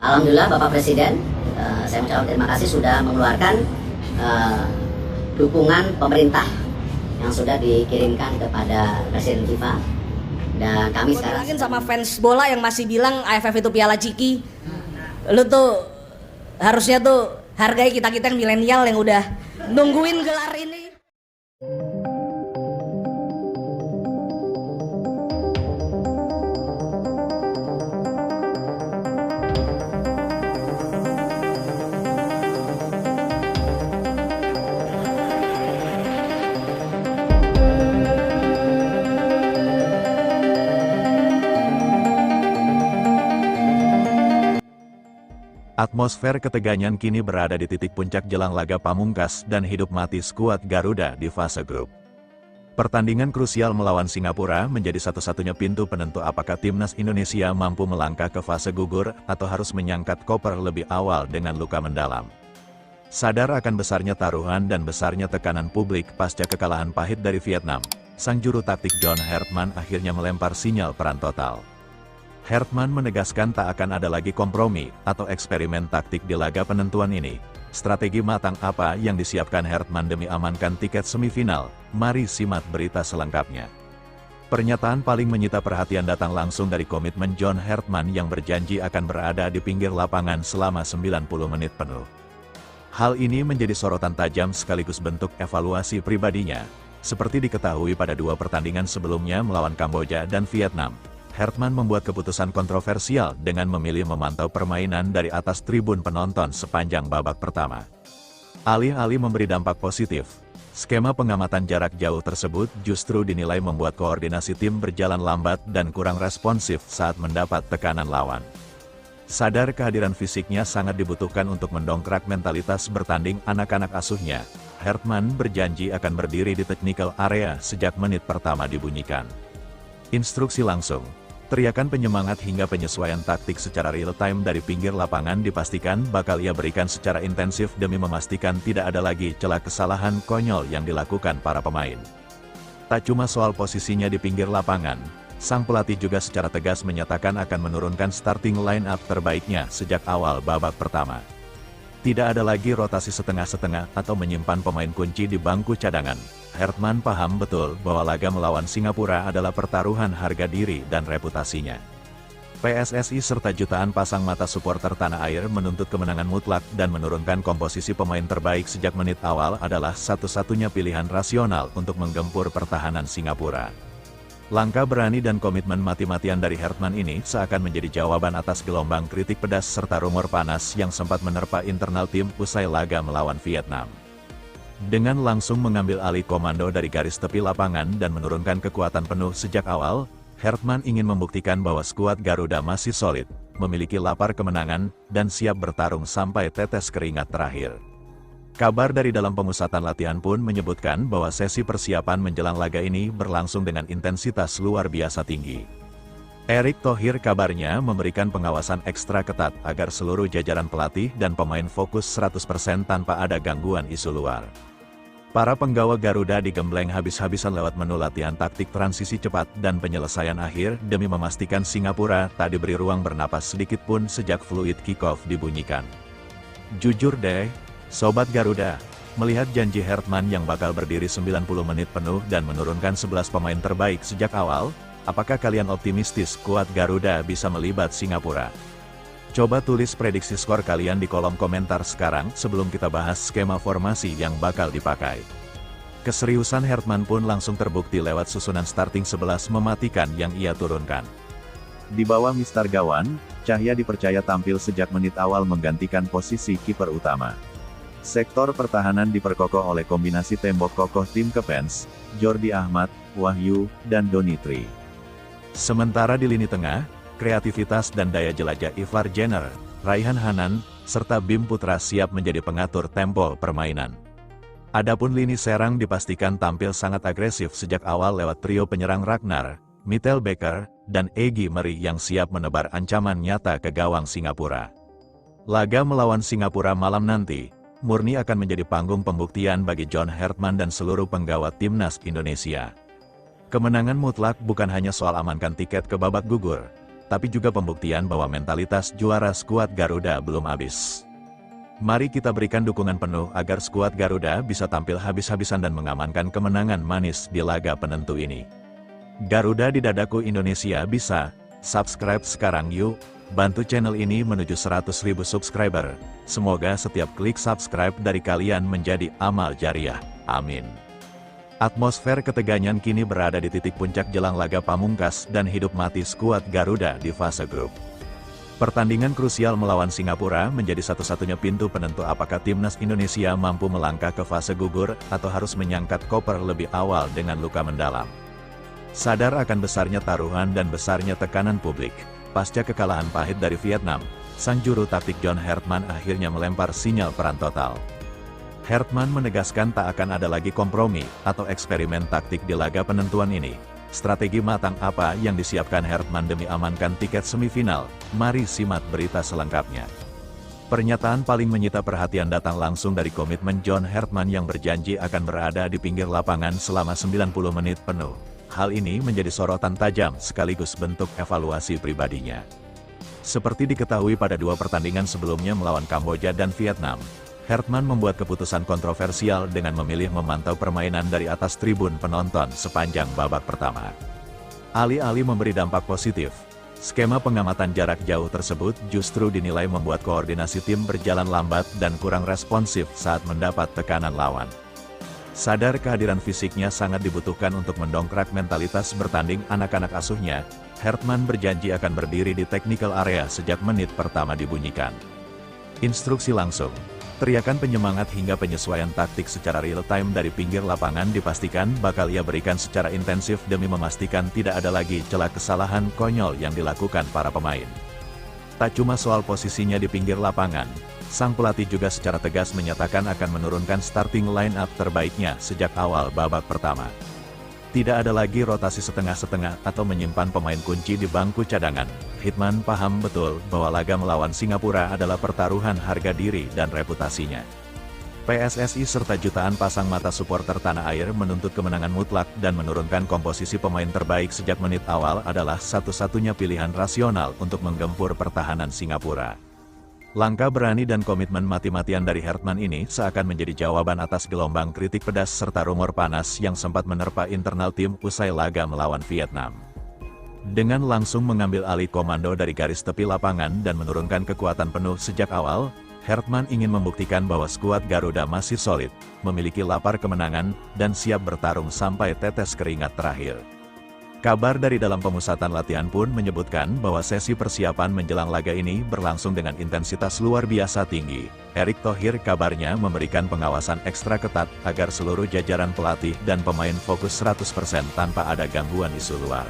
Alhamdulillah Bapak Presiden, saya mengucapkan terima kasih sudah mengeluarkan dukungan pemerintah yang sudah dikirimkan kepada Presiden FIFA. Dan kami sekarang sama fans bola yang masih bilang AFF itu piala ciki. Lu tuh harusnya tuh hargai kita-kita yang milenial yang udah nungguin gelar ini. Atmosfer ketegangan kini berada di titik puncak jelang laga pamungkas dan hidup mati skuad Garuda di fase grup. Pertandingan krusial melawan Singapura menjadi satu-satunya pintu penentu apakah timnas Indonesia mampu melangkah ke fase gugur atau harus menyangkat koper lebih awal dengan luka mendalam. Sadar akan besarnya taruhan dan besarnya tekanan publik pasca kekalahan pahit dari Vietnam, sang juru taktik John Hartman akhirnya melempar sinyal peran total. Hartman menegaskan tak akan ada lagi kompromi atau eksperimen taktik di laga penentuan ini. Strategi matang apa yang disiapkan Hartman demi amankan tiket semifinal? Mari simak berita selengkapnya. Pernyataan paling menyita perhatian datang langsung dari komitmen John Hartman yang berjanji akan berada di pinggir lapangan selama 90 menit penuh. Hal ini menjadi sorotan tajam sekaligus bentuk evaluasi pribadinya. Seperti diketahui pada dua pertandingan sebelumnya melawan Kamboja dan Vietnam, Hartman membuat keputusan kontroversial dengan memilih memantau permainan dari atas tribun penonton sepanjang babak pertama. Alih-alih memberi dampak positif, skema pengamatan jarak jauh tersebut justru dinilai membuat koordinasi tim berjalan lambat dan kurang responsif saat mendapat tekanan lawan. Sadar kehadiran fisiknya sangat dibutuhkan untuk mendongkrak mentalitas bertanding anak-anak asuhnya, Hartman berjanji akan berdiri di technical area sejak menit pertama dibunyikan. Instruksi langsung. Teriakan penyemangat hingga penyesuaian taktik secara real-time dari pinggir lapangan dipastikan bakal ia berikan secara intensif demi memastikan tidak ada lagi celah kesalahan konyol yang dilakukan para pemain. Tak cuma soal posisinya di pinggir lapangan, sang pelatih juga secara tegas menyatakan akan menurunkan starting line-up terbaiknya sejak awal babak pertama. Tidak ada lagi rotasi setengah-setengah atau menyimpan pemain kunci di bangku cadangan. Hartman paham betul bahwa laga melawan Singapura adalah pertaruhan harga diri dan reputasinya. PSSI serta jutaan pasang mata supporter tanah air menuntut kemenangan mutlak dan menurunkan komposisi pemain terbaik sejak menit awal adalah satu-satunya pilihan rasional untuk menggempur pertahanan Singapura. Langkah berani dan komitmen mati-matian dari Hartman ini seakan menjadi jawaban atas gelombang kritik pedas serta rumor panas yang sempat menerpa internal tim usai laga melawan Vietnam. Dengan langsung mengambil alih komando dari garis tepi lapangan dan menurunkan kekuatan penuh sejak awal, Hartman ingin membuktikan bahwa skuad Garuda masih solid, memiliki lapar kemenangan, dan siap bertarung sampai tetes keringat terakhir. Kabar dari dalam pemusatan latihan pun menyebutkan bahwa sesi persiapan menjelang laga ini berlangsung dengan intensitas luar biasa tinggi. Erick Thohir kabarnya memberikan pengawasan ekstra ketat agar seluruh jajaran pelatih dan pemain fokus 100% tanpa ada gangguan isu luar. Para penggawa Garuda digembleng habis-habisan lewat menu latihan taktik transisi cepat dan penyelesaian akhir demi memastikan Singapura tak diberi ruang bernapas sedikit pun sejak fluid kick-off dibunyikan. Jujur deh, Sobat Garuda, melihat janji Hartman yang bakal berdiri 90 menit penuh dan menurunkan 11 pemain terbaik sejak awal, apakah kalian optimistis skuad Garuda bisa melibat Singapura? Coba tulis prediksi skor kalian di kolom komentar sekarang sebelum kita bahas skema formasi yang bakal dipakai. Keseriusan Hartman pun langsung terbukti lewat susunan starting 11 mematikan yang ia turunkan. Di bawah Mister Gawan, Cahya dipercaya tampil sejak menit awal menggantikan posisi kiper utama. Sektor pertahanan diperkokoh oleh kombinasi tembok kokoh tim Kepens, Jordi Ahmad, Wahyu, dan Donitri. Sementara di lini tengah, kreativitas dan daya jelajah Ivar Jenner, Raihan Hanan, serta Bim Putra siap menjadi pengatur tempo permainan. Adapun lini serang dipastikan tampil sangat agresif sejak awal lewat trio penyerang Ragnar, Mittel Becker, dan Egy Meri yang siap menebar ancaman nyata ke gawang Singapura. Laga melawan Singapura malam nanti, murni akan menjadi panggung pembuktian bagi John Hartman dan seluruh penggawa timnas Indonesia. Kemenangan mutlak bukan hanya soal amankan tiket ke babak gugur, tapi juga pembuktian bahwa mentalitas juara skuad Garuda belum habis. Mari kita berikan dukungan penuh agar skuad Garuda bisa tampil habis-habisan dan mengamankan kemenangan manis di laga penentu ini. Garuda di dadaku Indonesia bisa, subscribe sekarang yuk, bantu channel ini menuju 100.000 subscriber. Semoga setiap klik subscribe dari kalian menjadi amal jariah, amin. Atmosfer ketegangan kini berada di titik puncak jelang laga pamungkas dan hidup mati skuad Garuda di fase grup. Pertandingan krusial melawan Singapura menjadi satu-satunya pintu penentu apakah timnas Indonesia mampu melangkah ke fase gugur atau harus menyangkat koper lebih awal dengan luka mendalam. Sadar akan besarnya taruhan dan besarnya tekanan publik, pasca kekalahan pahit dari Vietnam, sang juru taktik John Hartman akhirnya melempar sinyal peran total. Hartman menegaskan tak akan ada lagi kompromi atau eksperimen taktik di laga penentuan ini. Strategi matang apa yang disiapkan Hartman demi amankan tiket semifinal? Mari simak berita selengkapnya. Pernyataan paling menyita perhatian datang langsung dari komitmen John Hartman yang berjanji akan berada di pinggir lapangan selama 90 menit penuh. Hal ini menjadi sorotan tajam sekaligus bentuk evaluasi pribadinya. Seperti diketahui pada dua pertandingan sebelumnya melawan Kamboja dan Vietnam, Hartman membuat keputusan kontroversial dengan memilih memantau permainan dari atas tribun penonton sepanjang babak pertama. Alih-alih memberi dampak positif, skema pengamatan jarak jauh tersebut justru dinilai membuat koordinasi tim berjalan lambat dan kurang responsif saat mendapat tekanan lawan. Sadar kehadiran fisiknya sangat dibutuhkan untuk mendongkrak mentalitas bertanding anak-anak asuhnya, Hartman berjanji akan berdiri di technical area sejak menit pertama dibunyikan. Instruksi langsung, teriakan penyemangat hingga penyesuaian taktik secara real-time dari pinggir lapangan dipastikan bakal ia berikan secara intensif demi memastikan tidak ada lagi celah kesalahan konyol yang dilakukan para pemain. Tak cuma soal posisinya di pinggir lapangan, sang pelatih juga secara tegas menyatakan akan menurunkan starting line-up terbaiknya sejak awal babak pertama. Tidak ada lagi rotasi setengah-setengah atau menyimpan pemain kunci di bangku cadangan. Hartman paham betul bahwa laga melawan Singapura adalah pertaruhan harga diri dan reputasinya. PSSI serta jutaan pasang mata supporter tanah air menuntut kemenangan mutlak dan menurunkan komposisi pemain terbaik sejak menit awal adalah satu-satunya pilihan rasional untuk menggempur pertahanan Singapura. Langkah berani dan komitmen mati-matian dari Hartman ini seakan menjadi jawaban atas gelombang kritik pedas serta rumor panas yang sempat menerpa internal tim usai laga melawan Vietnam. Dengan langsung mengambil alih komando dari garis tepi lapangan dan menurunkan kekuatan penuh sejak awal, Hartman ingin membuktikan bahwa skuad Garuda masih solid, memiliki lapar kemenangan, dan siap bertarung sampai tetes keringat terakhir. Kabar dari dalam pemusatan latihan pun menyebutkan bahwa sesi persiapan menjelang laga ini berlangsung dengan intensitas luar biasa tinggi. Erick Thohir kabarnya memberikan pengawasan ekstra ketat agar seluruh jajaran pelatih dan pemain fokus 100% tanpa ada gangguan isu luar.